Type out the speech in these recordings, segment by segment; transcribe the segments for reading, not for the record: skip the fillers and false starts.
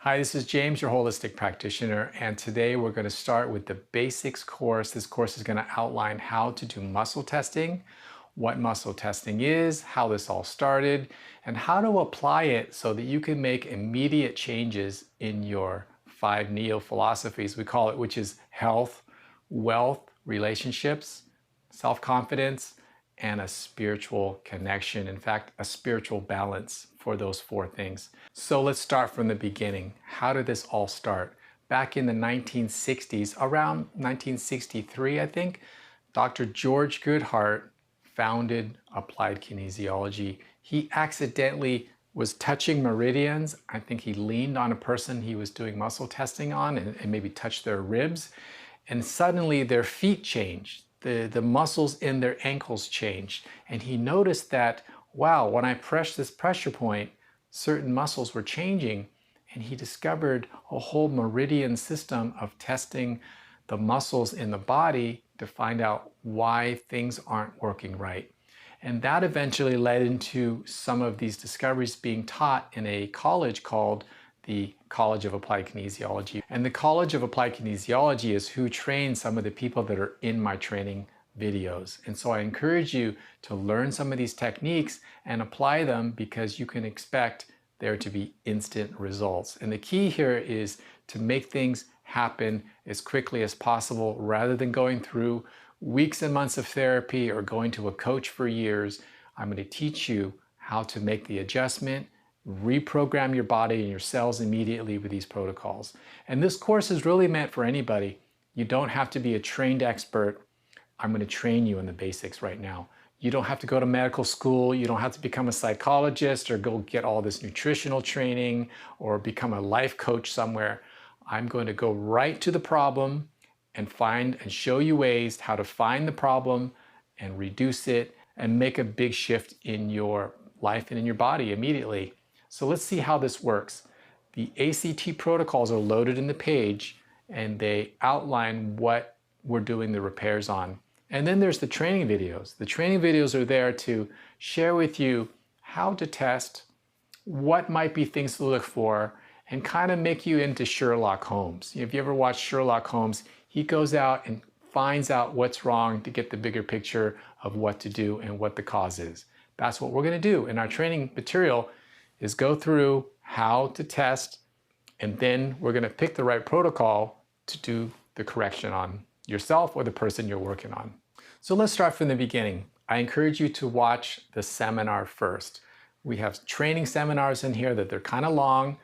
Hi, this is James, your holistic practitioner, and today we're going to start with the basics course. This course is going to outline how to do muscle testing, what muscle testing is, how this all started, and how to apply it so that you can make immediate changes in your 5 neo-philosophies, we call it, which is health, wealth, relationships, self-confidence, and a spiritual connection. In fact, a spiritual balance for those 4 things. So let's start from the beginning. How did this all start? Back in the 1960s, around 1963, I think, Dr. George Goodheart founded applied kinesiology. He accidentally was touching meridians. I think he leaned on a person he was doing muscle testing on and maybe touched their ribs. And suddenly their feet changed. The muscles in their ankles changed. And he noticed that, wow, when I pressed this pressure point, certain muscles were changing. And he discovered a whole meridian system of testing the muscles in the body to find out why things aren't working right. And that eventually led into some of these discoveries being taught in a college called the College of Applied Kinesiology. And the College of Applied Kinesiology is who trains some of the people that are in my training videos. And so I encourage you to learn some of these techniques and apply them, because you can expect there to be instant results. And the key here is to make things happen as quickly as possible rather than going through weeks and months of therapy or going to a coach for years. I'm going to teach you how to make the adjustment, reprogram your body and your cells immediately with these protocols. And this course is really meant for anybody. You don't have to be a trained expert. I'm going to train you in the basics right now. You don't have to go to medical school. You don't have to become a psychologist or go get all this nutritional training or become a life coach somewhere. I'm going to go right to the problem and find and show you ways how to find the problem and reduce it and make a big shift in your life and in your body immediately. So let's see how this works. The ACT protocols are loaded in the page and they outline what we're doing the repairs on. And then there's the training videos. The training videos are there to share with you how to test, what might be things to look for, and kind of make you into Sherlock Holmes. If you ever watched Sherlock Holmes, he goes out and finds out what's wrong to get the bigger picture of what to do and what the cause is. That's what we're going to do in our training material, is go through how to test, and then we're going to pick the right protocol to do the correction on yourself or the person you're working on. So let's start from the beginning. I encourage you to watch the seminar first. We have training seminars in here that they're kind of long,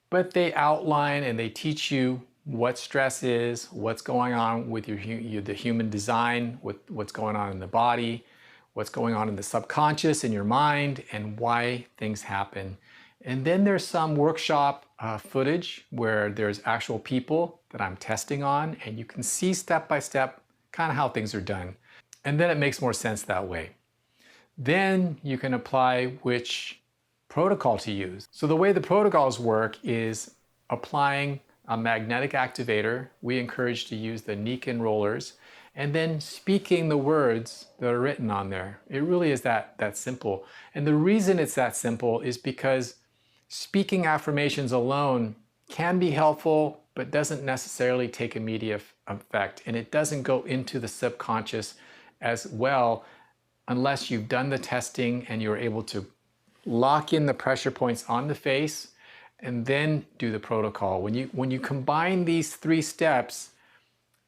but they outline and they teach you what stress is, what's going on with the human design, what's going on in the body, what's going on in the subconscious, in your mind, and why things happen. And then there's some workshop footage where there's actual people that I'm testing on, and you can see step by step kind of how things are done. And then it makes more sense that way. Then you can apply which protocol to use. So the way the protocols work is applying a magnetic activator. We encourage to use the Nikken rollers, and then speaking the words that are written on there. It really is that simple. And the reason it's that simple is because speaking affirmations alone can be helpful, but doesn't necessarily take immediate effect. And it doesn't go into the subconscious as well unless you've done the testing and you're able to lock in the pressure points on the face and then do the protocol. When you combine these 3 steps,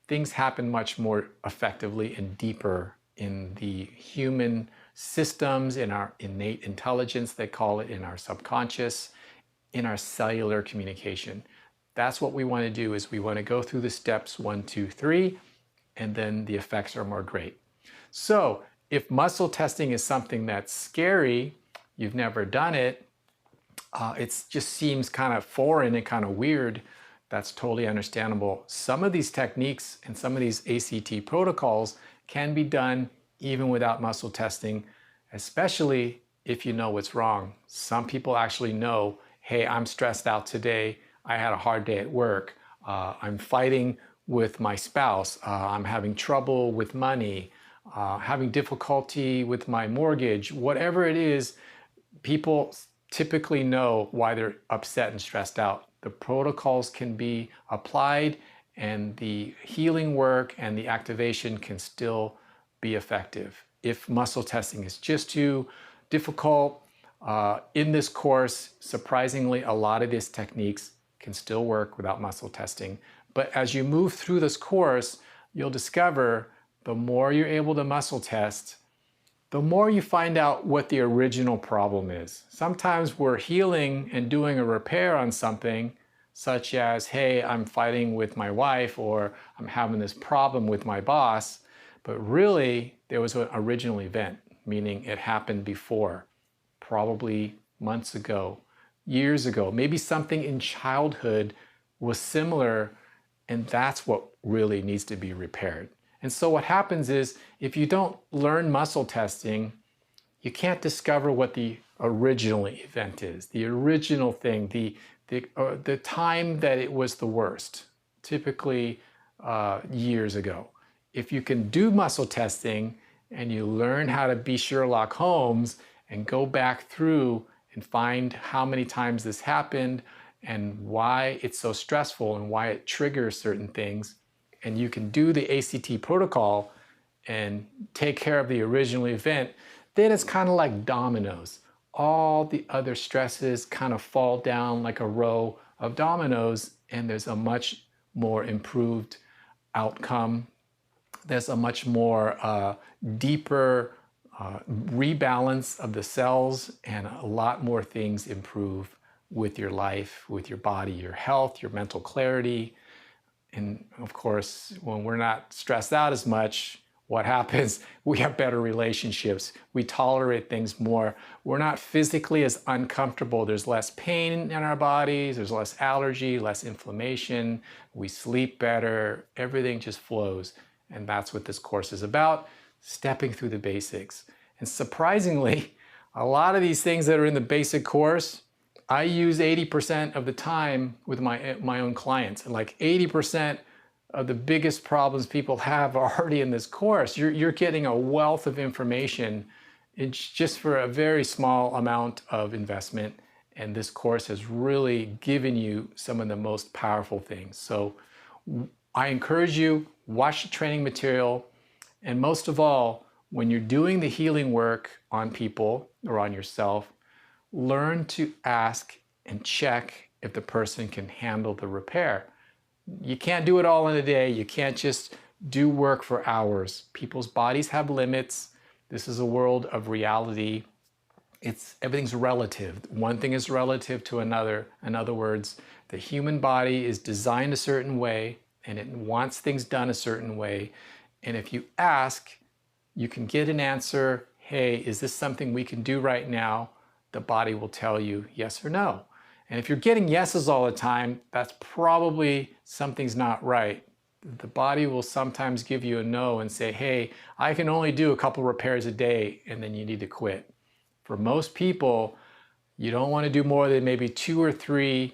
things happen much more effectively and deeper in the human systems, in our innate intelligence, they call it, in our subconscious, in our cellular communication. That's what we want to do, is we want to go through the steps 1, 2, 3, and then the effects are more great. So if muscle testing is something that's scary, you've never done it, it just seems kind of foreign and kind of weird, that's totally understandable. Some of these techniques and some of these ACT protocols can be done even without muscle testing, especially if you know what's wrong. Some people actually know, hey, I'm stressed out today, I had a hard day at work, I'm fighting with my spouse, I'm having trouble with money, having difficulty with my mortgage, whatever it is, people typically know why they're upset and stressed out. the protocols can be applied and the healing work and the activation can still be effective. If muscle testing is just too difficult, in this course, surprisingly, a lot of these techniques can still work without muscle testing. But as you move through this course, you'll discover the more you're able to muscle test, the more you find out what the original problem is. Sometimes we're healing and doing a repair on something, such as, hey, I'm fighting with my wife, or I'm having this problem with my boss, but really there was an original event, meaning it happened before, probably months ago, years ago. Maybe something in childhood was similar, and that's what really needs to be repaired. And so what happens is, if you don't learn muscle testing, you can't discover what the original event is, the original thing, the time that it was the worst, typically years ago. If you can do muscle testing and you learn how to be Sherlock Holmes and go back through and find how many times this happened and why it's so stressful and why it triggers certain things, and you can do the ACT protocol and take care of the original event, then it's kind of like dominoes. All the other stresses kind of fall down like a row of dominoes, and there's a much more improved outcome. There's a much more deeper rebalance of the cells, and a lot more things improve with your life, with your body, your health, your mental clarity. And of course, when we're not stressed out as much, what happens? We have better relationships. We tolerate things more. We're not physically as uncomfortable. There's less pain in our bodies. There's less allergy, less inflammation. We sleep better. Everything just flows. And that's what this course is about, stepping through the basics. And surprisingly, a lot of these things that are in the basic course, I use 80% of the time with my own clients. And like 80% of the biggest problems people have are already in this course. You're getting a wealth of information just for a very small amount of investment. And this course has really given you some of the most powerful things. So I encourage you, watch the training material. And most of all, when you're doing the healing work on people or on yourself, learn to ask and check if the person can handle the repair. You can't do it all in a day. You can't just do work for hours. People's bodies have limits. This is a world of reality. Everything's relative. One thing is relative to another. In other words, the human body is designed a certain way and it wants things done a certain way. And if you ask, you can get an answer, hey, is this something we can do right now? The body will tell you yes or no. And if you're getting yeses all the time, that's probably something's not right. The body will sometimes give you a no and say, hey, I can only do a couple repairs a day, and then you need to quit. For most people, you don't want to do more than maybe 2 or 3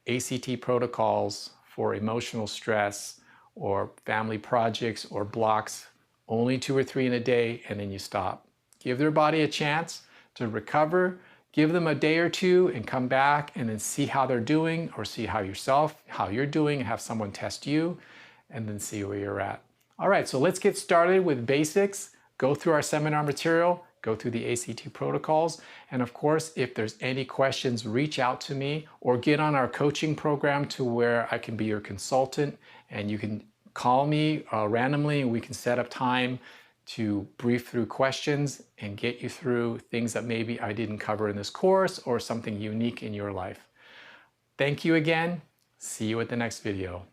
ACT protocols for emotional stress or family projects or blocks, only 2 or 3 in a day, and then you stop. Give their body a chance to recover. Give them a day or 2 and come back and then see how they're doing, or see how you're doing, and have someone test you, and then see where you're at. All right, so let's get started with basics. Go through our seminar material, go through the ACT protocols, and of course, if there's any questions, reach out to me or get on our coaching program to where I can be your consultant, and you can call me randomly and we can set up time to brief through questions and get you through things that maybe I didn't cover in this course or something unique in your life. Thank you again. See you at the next video.